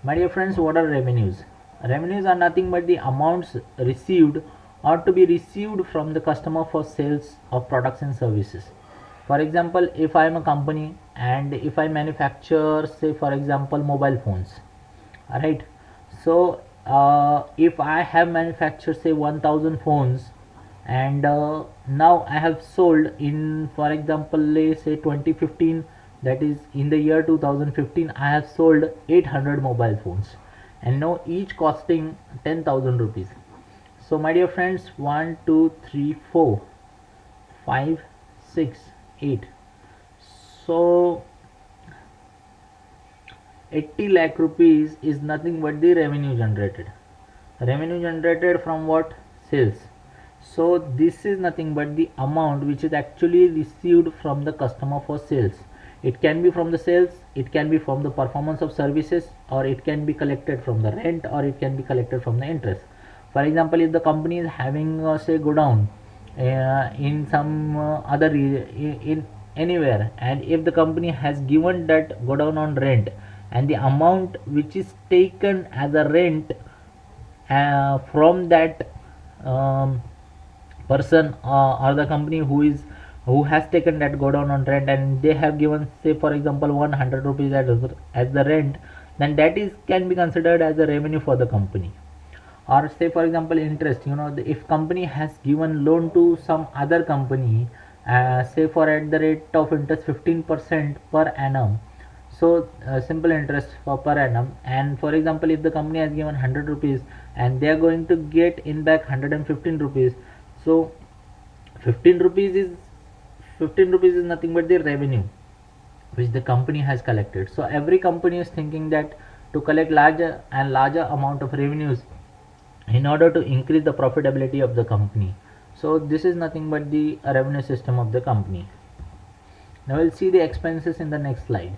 My dear friends, what are revenues? Revenues are nothing but the amounts received or to be received from the customer for sales of products and services. For example, if I am a company and if I manufacture, say for example, mobile phones, alright. So if I have manufactured say 1000 phones, and now I have sold in, for example, let's say 2015, that is in the year 2015, I have sold 800 mobile phones, and now each costing 10,000 rupees. So my dear friends, 1 2 3 4 5 6 8, so 80 lakh rupees is nothing but the revenue generated. Revenue generated from what? Sales. So this is nothing but the amount which is actually received from the customer for sales. It can be from the sales, it can be from the performance of services, or it can be collected from the rent, or it can be collected from the interest. For example, if the company is having say godown in some other in anywhere, and if the company has given that godown on rent, and the amount which is taken as a rent from that um, person or the company who has taken that godown on rent, and they have given say for example 100 rupees as the rent, then that is can be considered as a revenue for the company. Or say for example interest, if company has given loan to some other company, say for at the rate of interest 15% per annum, so simple interest for per annum, and for example if the company has given 100 rupees and they are going to get in back 115 rupees, so 15 rupees is 15 rupees is nothing but the revenue which the company has collected. So every company is thinking that to collect larger and larger amount of revenues in order to increase the profitability of the company. So this is nothing but the revenue system of the company. Now we'll see the expenses in the next slide.